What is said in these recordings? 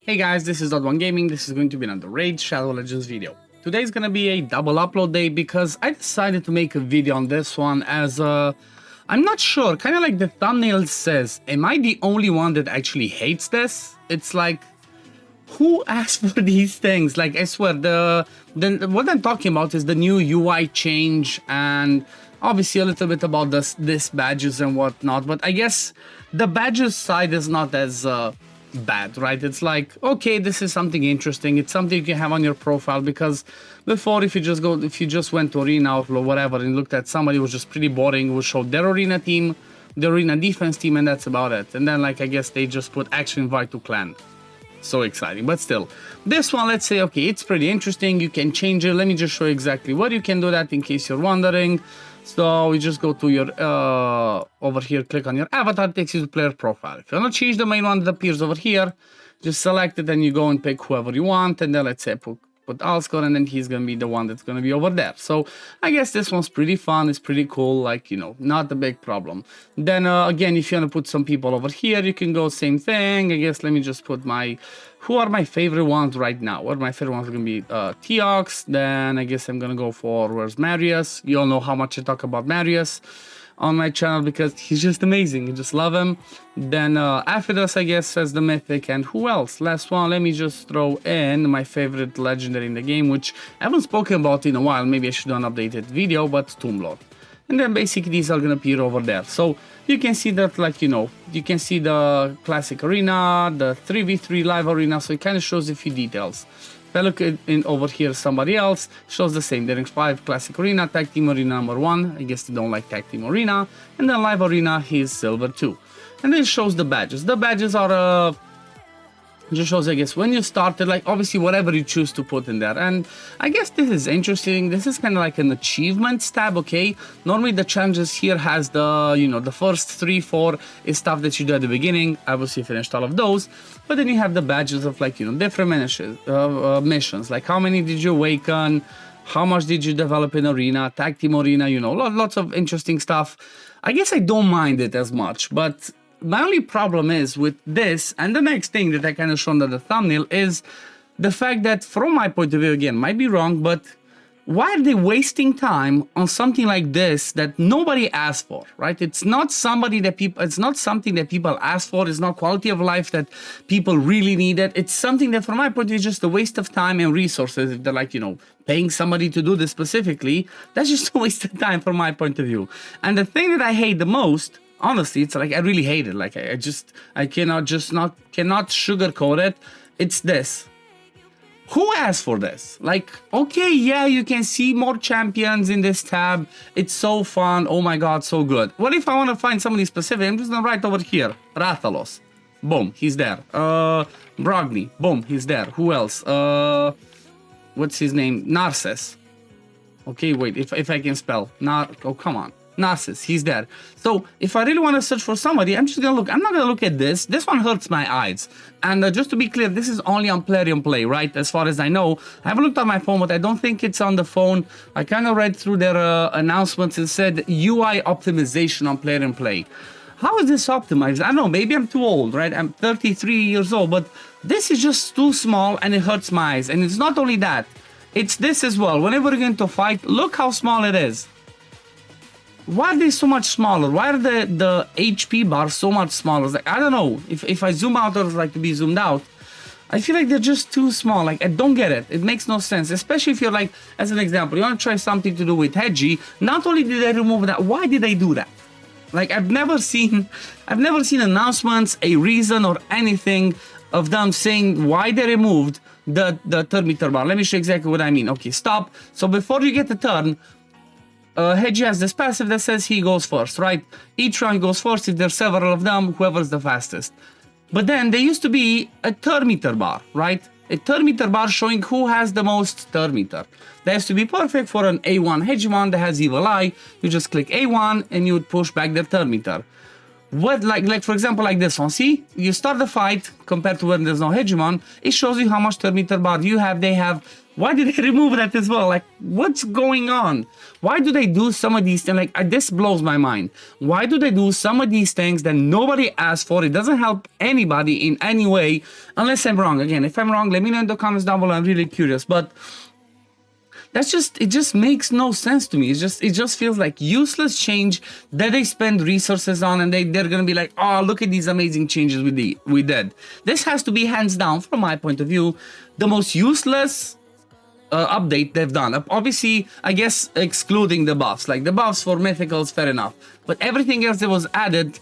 Hey guys, this is OddOneGaming. This is going to be another Raid Shadow Legends video. Today is gonna be a double upload day because I decided to make a video on this one as I'm not sure, kind of like the thumbnail says, am I the only one that actually hates this? It's like, who asked for these things? Like, I swear, what I'm talking about is the new UI change and obviously a little bit about this badges and whatnot, but I guess the badges side is not as bad, right? It's like, okay, this is something interesting, it's something you can have on your profile, because before, if you just went to arena or whatever and looked at somebody who was just pretty boring, who showed their arena team, their arena defense team, and that's about it. And then, like, I guess they just put action invite to clan. So exciting. But still, this one, let's say, okay, it's pretty interesting, you can change it. Let me just show you exactly what you can do that in case you're wondering. So we just go to your over here, click on your avatar, it takes you to player profile. If you want to change the main one that appears over here, just select it and you go and pick whoever you want, and then let's say put Alscore, and then he's gonna be the one that's gonna be over there. So I guess this one's pretty fun, it's pretty cool, like, you know, not a big problem. Then again, if you want to put some people over here, you can go same thing. I guess let me just put who are my favorite ones right now. What my favorite ones are gonna be Teox. Then I guess I'm gonna go for, where's Marius? You all know how much I talk about Marius on my channel because he's just amazing. You just love him. Then Aphidus, I guess, as the mythic. And who else? Last one, let me just throw in my favorite legendary in the game, which I haven't spoken about in a while. Maybe I should do an updated video, but Tomblood. And then basically these are gonna appear over there. So you can see that, like, you know, you can see the classic arena, the 3v3 live arena, so it kind of shows a few details. If I look in over here, somebody else shows the same. There is 5 classic arena, tag team arena number 1. I guess they don't like tag team arena. And then live arena, he's silver 2. And then it shows the badges. The badges are just shows, I guess, when you started, like, obviously whatever you choose to put in there. And I guess this is interesting. This is kind of like an achievements tab, okay? Normally the challenges here has the, you know, the first 3-4 is stuff that you do at the beginning. Obviously finished all of those. But then you have the badges of, like, you know, different missions. Like, how many did you awaken? How much did you develop in arena, tag team arena, you know, lots of interesting stuff. I guess I don't mind it as much, but my only problem is with this, and the next thing that I kind of shown on the thumbnail, is the fact that, from my point of view, again, might be wrong, but why are they wasting time on something like this that nobody asked for, right? It's not something that people ask for. It's not quality of life that people really needed. It's something that, from my point of view, is just a waste of time and resources. If they're, like, you know, paying somebody to do this specifically, that's just a waste of time from my point of view. And the thing that I hate the most, honestly, it's like, I really hate it. Like, I cannot sugarcoat it. It's this. Who asked for this? Like, okay, yeah, you can see more champions in this tab. It's so fun. Oh my god, so good. What if I want to find somebody specific? I'm just gonna write over here. Rathalos. Boom, he's there. Brogni. Boom, he's there. Who else? What's his name? Narcissus. Okay, wait, if I can spell. Oh, come on. Narcissus, he's there. So if I really want to search for somebody, I'm just gonna look. I'm not gonna look at this. This one hurts my eyes. And just to be clear, this is only on Plarium Play, right? As far as I know, I haven't looked on my phone, but I don't think it's on the phone. I kind of read through their announcements and said UI optimization on Plarium Play. How is this optimized? I don't know. Maybe I'm too old, right? I'm 33 years old, but this is just too small and it hurts my eyes. And it's not only that. It's this as well. Whenever you're going to fight, look how small it is. Why are they so much smaller? Why are the HP bars so much smaller? Like, I don't know. If I zoom out or like to be zoomed out, I feel like they're just too small. Like, I don't get it. It makes no sense. Especially if you're, like, as an example, you want to try something to do with Hedgie. Not only did they remove that, why did they do that? Like, I've never seen announcements, a reason or anything of them saying why they removed the turn meter bar. Let me show you exactly what I mean. Okay, stop. So before you get the turn, Hedgie has this passive that says he goes first, right? Each round goes first. If there's several of them, whoever's the fastest. But then there used to be a turn meter bar, right? A turn meter bar showing who has the most turn meter. That has to be perfect for an A1 Hegemon that has Evil Eye. You just click A1 and you would push back their turn meter. What, like for example, like this one, see? You start the fight compared to when there's no Hegemon, it shows you how much turn meter bar you have. They have Why did they remove that as well? Like, what's going on? Why do they do some of these things? Like, this blows my mind. Why do they do some of these things that nobody asked for? It doesn't help anybody in any way, unless I'm wrong. Again, if I'm wrong, let me know in the comments down below. I'm really curious. But it just makes no sense to me. It just feels like useless change that they spend resources on, and they're gonna be like, oh, look at these amazing changes we did. This has to be hands down, from my point of view, the most useless update they've done. Obviously, I guess excluding the buffs. Like the buffs for mythicals, fair enough. But everything else that was added,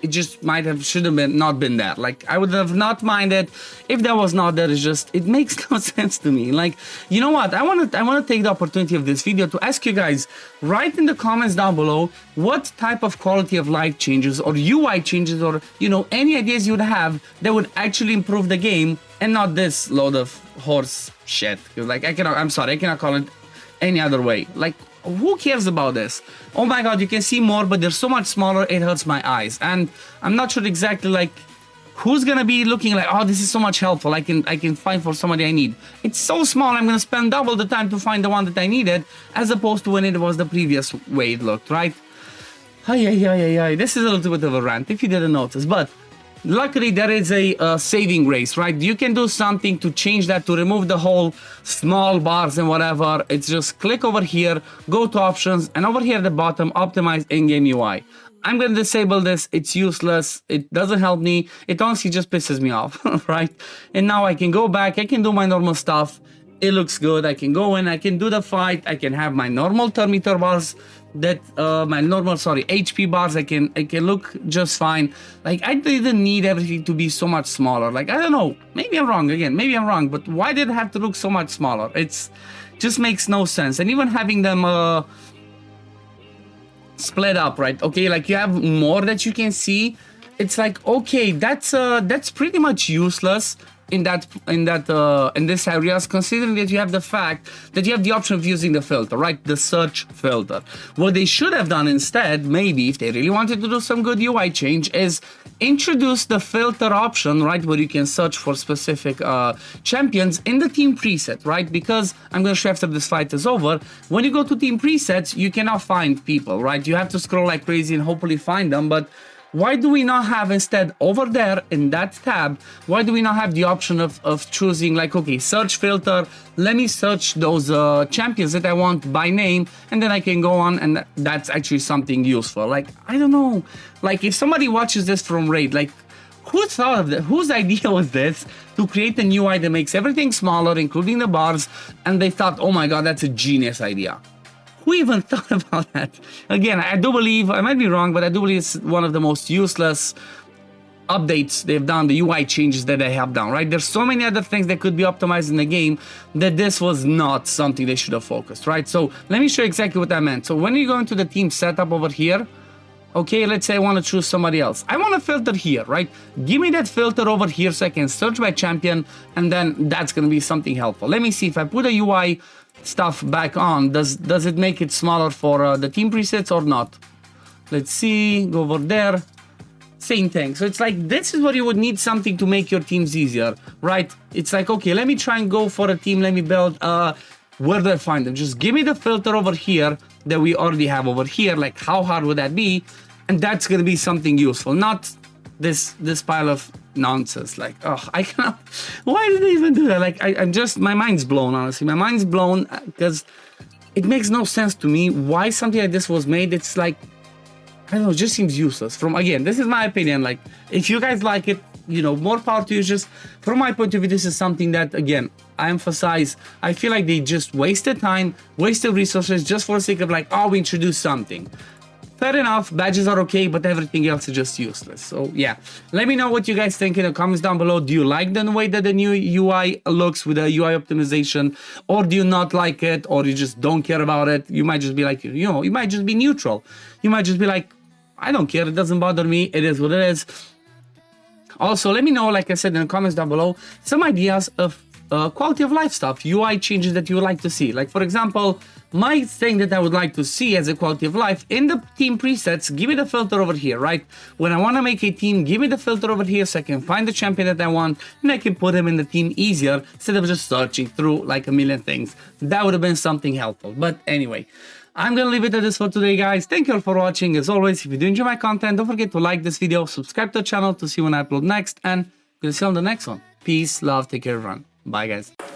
it just should have not been there. Like, I would have not minded if that was not there. It makes no sense to me. Like, you know what? I want to take the opportunity of this video to ask you guys, write in the comments down below what type of quality of life changes or UI changes, or, you know, any ideas you would have that would actually improve the game, and not this load of horse shit. Like, I'm sorry, I cannot call it any other way. Like, who cares about this? Oh my god, you can see more, but they're so much smaller, it hurts my eyes. And I'm not sure exactly, like, who's gonna be looking like, oh, this is so much helpful, I can find for somebody I need. It's so small, I'm gonna spend double the time to find the one that I needed, as opposed to when it was the previous way it looked, right? This is a little bit of a rant, if you didn't notice, but luckily there is a saving grace, right? You can do something to change that, to remove the whole small bars and whatever. It's just click over here, go to options, and over here at the bottom, optimize in-game UI. I'm gonna disable this. It's useless. It doesn't help me. It honestly just pisses me off, right? And now I can go back, I can do my normal stuff. It looks good. I can go in, I can do the fight, I can have my normal turn meter bars, my normal HP bars. I can look just fine. Like, I didn't need everything to be so much smaller. Like, I don't know, maybe I'm wrong, again, maybe I'm wrong, but why did it have to look so much smaller? It's just makes no sense. And even having them split up, right? Okay, like you have more that you can see. It's like, okay, that's pretty much useless in this areas, considering that you have the fact that you have the option of using the filter, right? The search filter. What they should have done instead, maybe if they really wanted to do some good UI change, is introduce the filter option, right, where you can search for specific champions in the team preset, right? Because I'm gonna show after this fight is over, when you go to team presets, you cannot find people, right? You have to scroll like crazy and hopefully find them. But why do we not have instead over there in that tab, why do we not have the option of choosing, like, okay, search filter, let me search those champions that I want by name, and then I can go on, and that's actually something useful. Like, I don't know, like, if somebody watches this from Raid, like, who thought of that? Whose idea was this to create a UI that makes everything smaller, including the bars, and they thought, oh my god, that's a genius idea. Who even thought about that? Again, I do believe, I might be wrong, but I do believe it's one of the most useless updates they've done, the UI changes that they have done, right? There's so many other things that could be optimized in the game that this was not something they should have focused, right? So let me show you exactly what I meant. So when you go into the team setup over here, okay, let's say I want to choose somebody else. I want to filter here, right? Give me that filter over here so I can search by champion, and then that's going to be something helpful. Let me see if I put a UI stuff back on, does it make it smaller for the team presets or not? Let's see, go over there, same thing. So it's like, this is what you would need, something to make your teams easier, right? It's like, okay, let me try and go for a team, let me build, where do I find them? Just give me the filter over here that we already have over here. Like, how hard would that be? And that's gonna be something useful, not this pile of nonsense. Like, oh, I cannot, why did they even do that? Like, I'm just, my mind's blown, honestly. My mind's blown because it makes no sense to me why something like this was made. It's like, I don't know, it just seems useless. Again, this is my opinion. Like, if you guys like it, you know, more power to you. Just from my point of view, this is something that, again, I emphasize, I feel like they just wasted time, wasted resources just for the sake of like, oh, we introduced something. Fair enough, badges are okay, but everything else is just useless. So yeah, let me know what you guys think in the comments down below. Do you like the way that the new UI looks with the UI optimization, or do you not like it, or you just don't care about it? You might just be like, you know, you might just be neutral. You might just be like, I don't care, it doesn't bother me, it is what it is. Also, let me know, like I said in the comments down below, some ideas of quality of life stuff, UI changes that you would like to see. Like for example, my thing that I would like to see as a quality of life, in the team presets, give me the filter over here, right? When I want to make a team, give me the filter over here so I can find the champion that I want and I can put him in the team easier instead of just searching through like a million things. That would have been something helpful. But anyway, I'm gonna leave it at this for today, guys. Thank you all for watching. As always, if you do enjoy my content, don't forget to like this video, subscribe to the channel to see when I upload next, and we'll see you on the next one. Peace, love, take care, everyone. Bye, guys.